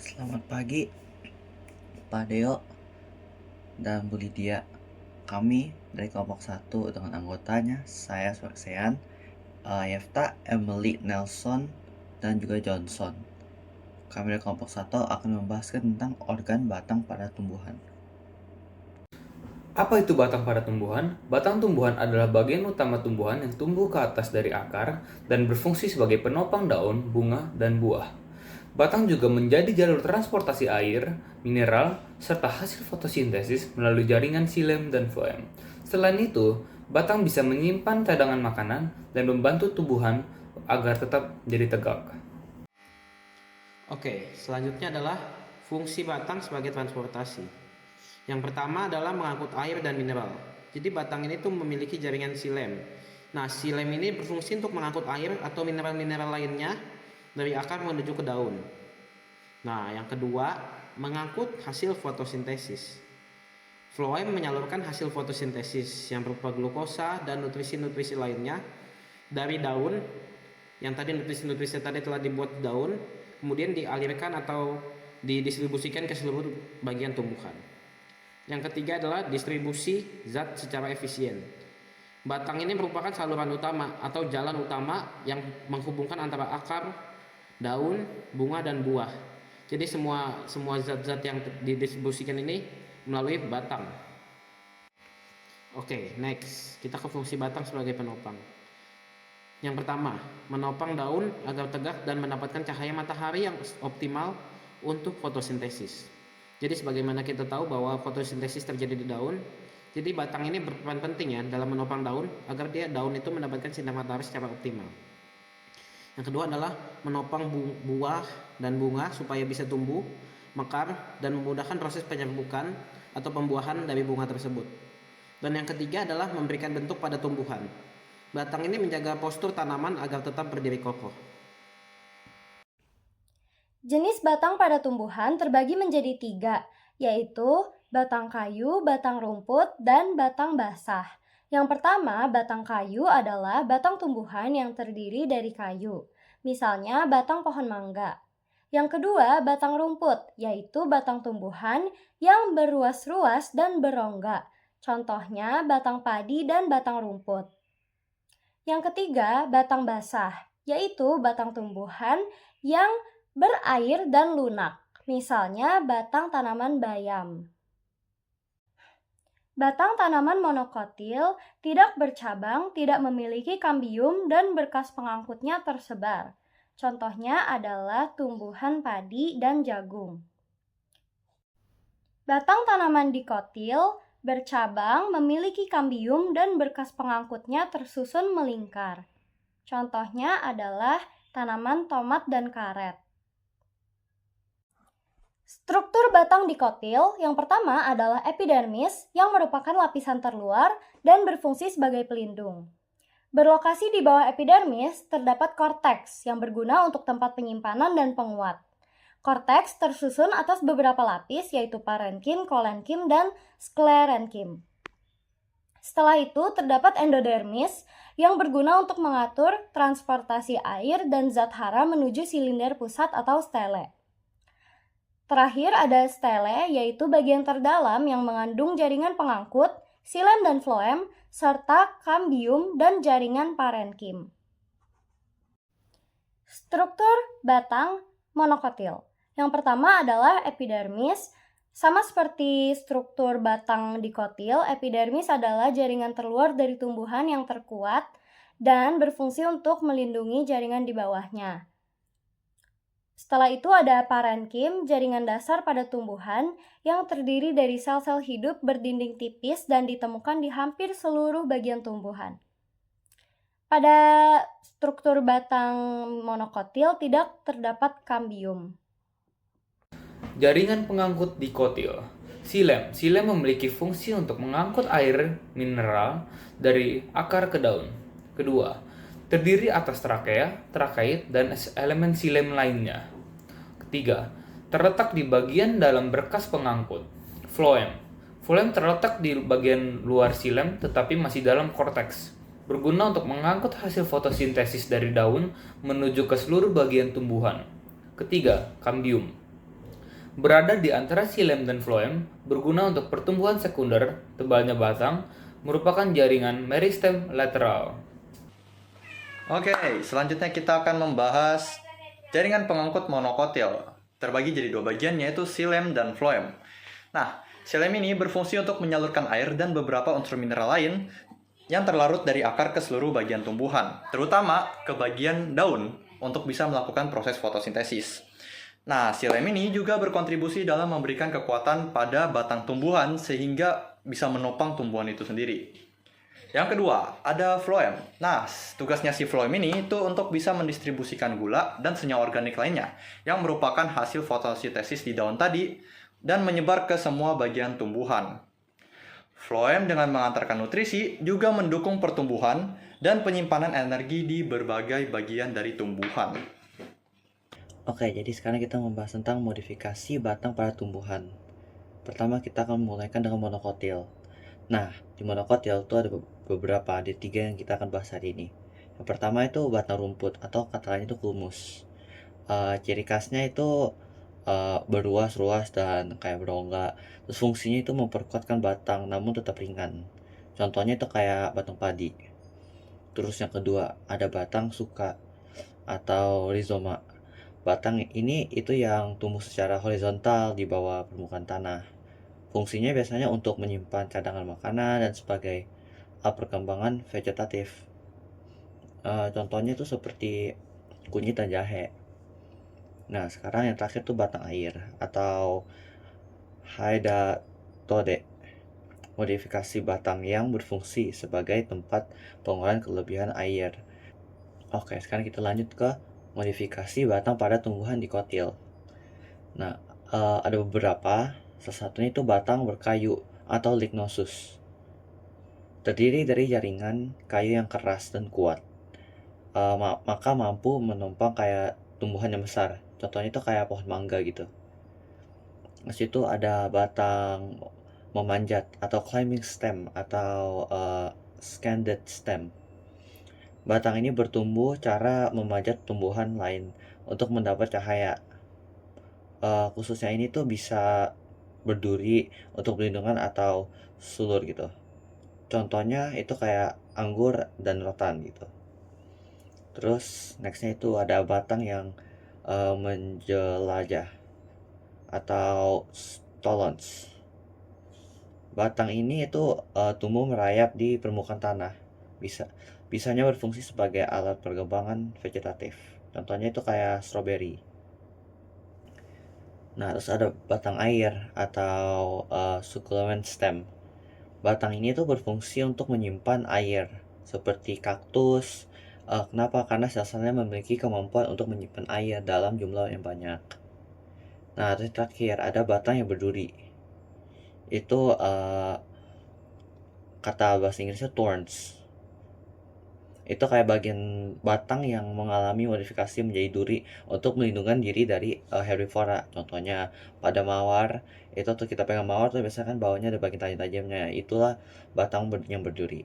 Selamat pagi, Pak Deo dan Bu Lydia. Kami dari kelompok 1 dengan anggotanya, saya Swaxian, Yefta, Emily, Nelson, dan juga Johnson. Kami dari kelompok 1 akan membahaskan tentang organ batang pada tumbuhan. Apa itu batang pada tumbuhan? Batang tumbuhan adalah bagian utama tumbuhan yang tumbuh ke atas dari akar dan berfungsi sebagai penopang daun, bunga, dan buah. Batang juga menjadi jalur transportasi air, mineral, serta hasil fotosintesis melalui jaringan xilem dan floem. Selain itu, batang bisa menyimpan cadangan makanan dan membantu tumbuhan agar tetap jadi tegak. Oke, selanjutnya adalah fungsi batang sebagai transportasi. Yang pertama adalah mengangkut air dan mineral. Jadi batang ini tuh memiliki jaringan xilem. Nah, xilem ini berfungsi untuk mengangkut air atau mineral-mineral lainnya dari akar menuju ke daun. Nah, yang kedua, mengangkut hasil fotosintesis. Floem menyalurkan hasil fotosintesis yang berupa glukosa dan nutrisi-nutrisi lainnya dari daun yang tadi nutrisi-nutrisi tadi telah dibuat di daun, kemudian dialirkan atau didistribusikan ke seluruh bagian tumbuhan. Yang ketiga adalah distribusi zat secara efisien. Batang ini merupakan saluran utama atau jalan utama yang menghubungkan antara akar, daun, bunga, dan buah. Jadi semua zat-zat yang didistribusikan ini melalui batang. Oke, next. Kita ke fungsi batang sebagai penopang. Yang pertama, menopang daun agar tegak dan mendapatkan cahaya matahari yang optimal untuk fotosintesis. Jadi sebagaimana kita tahu bahwa fotosintesis terjadi di daun, jadi batang ini berperan penting ya dalam menopang daun agar daun itu mendapatkan sinar matahari secara optimal. Yang kedua adalah menopang buah dan bunga supaya bisa tumbuh, mekar, dan memudahkan proses penyerbukan atau pembuahan dari bunga tersebut. Dan yang ketiga adalah memberikan bentuk pada tumbuhan. Batang ini menjaga postur tanaman agar tetap berdiri kokoh. Jenis batang pada tumbuhan terbagi menjadi 3, yaitu batang kayu, batang rumput, dan batang basah. Yang pertama, batang kayu adalah batang tumbuhan yang terdiri dari kayu, misalnya batang pohon mangga. Yang kedua, batang rumput, yaitu batang tumbuhan yang berruas-ruas dan berongga. Contohnya batang padi dan batang rumput. Yang ketiga, batang basah, yaitu batang tumbuhan yang berair dan lunak, misalnya batang tanaman bayam. Batang tanaman monokotil tidak bercabang, tidak memiliki kambium, dan berkas pengangkutnya tersebar. Contohnya adalah tumbuhan padi dan jagung. Batang tanaman dikotil bercabang, memiliki kambium, dan berkas pengangkutnya tersusun melingkar. Contohnya adalah tanaman tomat dan karet. Struktur batang dikotil yang pertama adalah epidermis yang merupakan lapisan terluar dan berfungsi sebagai pelindung. Berlokasi di bawah epidermis terdapat korteks yang berguna untuk tempat penyimpanan dan penguat. Korteks tersusun atas beberapa lapis yaitu parenkim, kolenkim, dan sklerenkim. Setelah itu terdapat endodermis yang berguna untuk mengatur transportasi air dan zat hara menuju silinder pusat atau stele. Terakhir ada stele, yaitu bagian terdalam yang mengandung jaringan pengangkut, xilem dan floem, serta kambium dan jaringan parenkim. Struktur batang monokotil. Yang pertama adalah epidermis. Sama seperti struktur batang dikotil, epidermis adalah jaringan terluar dari tumbuhan yang terkuat dan berfungsi untuk melindungi jaringan di bawahnya. Setelah itu ada parenkim, jaringan dasar pada tumbuhan yang terdiri dari sel-sel hidup berdinding tipis dan ditemukan di hampir seluruh bagian tumbuhan. Pada struktur batang monokotil tidak terdapat kambium. Jaringan pengangkut dikotil. Xilem memiliki fungsi untuk mengangkut air mineral dari akar ke daun. Kedua, terdiri atas trakea, trakait, dan elemen xilem lainnya. Ketiga, terletak di bagian dalam berkas pengangkut. Floem. Floem terletak di bagian luar xilem tetapi masih dalam korteks. Berguna untuk mengangkut hasil fotosintesis dari daun menuju ke seluruh bagian tumbuhan. Ketiga, kambium. berada di antara xilem dan phloem, berguna untuk pertumbuhan sekunder. Tebalnya batang merupakan jaringan meristem lateral. Oke, selanjutnya kita akan membahas jaringan pengangkut monokotil. Terbagi jadi dua bagian, yaitu xilem dan phloem. Nah, xilem ini berfungsi untuk menyalurkan air dan beberapa unsur mineral lain yang terlarut dari akar ke seluruh bagian tumbuhan, terutama ke bagian daun untuk bisa melakukan proses fotosintesis. Nah, xilem ini juga berkontribusi dalam memberikan kekuatan pada batang tumbuhan sehingga bisa menopang tumbuhan itu sendiri. Yang kedua, ada phloem. Nah, tugasnya si phloem ini itu untuk bisa mendistribusikan gula dan senyawa organik lainnya yang merupakan hasil fotosintesis di daun tadi dan menyebar ke semua bagian tumbuhan. Phloem dengan mengantarkan nutrisi juga mendukung pertumbuhan dan penyimpanan energi di berbagai bagian dari tumbuhan. Oke, jadi sekarang kita membahas tentang modifikasi batang pada tumbuhan. Pertama kita akan memulaikan dengan monokotil. Nah, di monokotil itu ada beberapa, ada 3 yang kita akan bahas hari ini. Yang pertama itu batang rumput atau kata lain itu kulmus. Ciri khasnya itu berruas-ruas dan kayak berongga. Terus fungsinya itu memperkuatkan batang namun tetap ringan. Contohnya itu kayak batang padi. Terus yang kedua ada batang suka atau rizoma. Batang ini itu yang tumbuh secara horizontal di bawah permukaan tanah. Fungsinya biasanya untuk menyimpan cadangan makanan dan sebagai perkembangan vegetatif. Contohnya itu seperti kunyit dan jahe. Nah, sekarang yang terakhir tuh batang air atau Haidatode. Modifikasi batang yang berfungsi sebagai tempat pengolahan kelebihan air. Oke, sekarang kita lanjut ke modifikasi batang pada tumbuhan dikotil. Nah, ada beberapa. Salah satunya itu batang berkayu atau lignosus. Terdiri dari jaringan kayu yang keras dan kuat. Maka mampu menopang kayak tumbuhan yang besar. Contohnya itu kayak pohon mangga gitu. Di situ ada batang memanjat atau climbing stem atau scanded stem. Batang ini bertumbuh cara memanjat tumbuhan lain untuk mendapat cahaya. Khususnya ini tuh bisa berduri untuk perlindungan atau sulur gitu. Contohnya itu kayak anggur dan rotan gitu. Terus nextnya itu ada batang yang menjelajah atau stolons. Batang ini itu tumbuh merayap di permukaan tanah. Bisanya berfungsi sebagai alat perkembangan vegetatif. Contohnya itu kayak stroberi. Nah, terus ada batang air atau succulent stem. Batang ini tuh berfungsi untuk menyimpan air seperti kaktus. Kenapa? Karena sel-selnya memiliki kemampuan untuk menyimpan air dalam jumlah yang banyak. Nah, terus terakhir ada batang yang berduri. Itu kata bahasa Inggrisnya thorns. Itu kayak bagian batang yang mengalami modifikasi menjadi duri untuk melindungi diri dari herbivora. Contohnya pada mawar, itu tuh kita pegang mawar tuh biasanya kan bawahnya ada bagian tajam-tajamnya. Itulah batang yang berduri.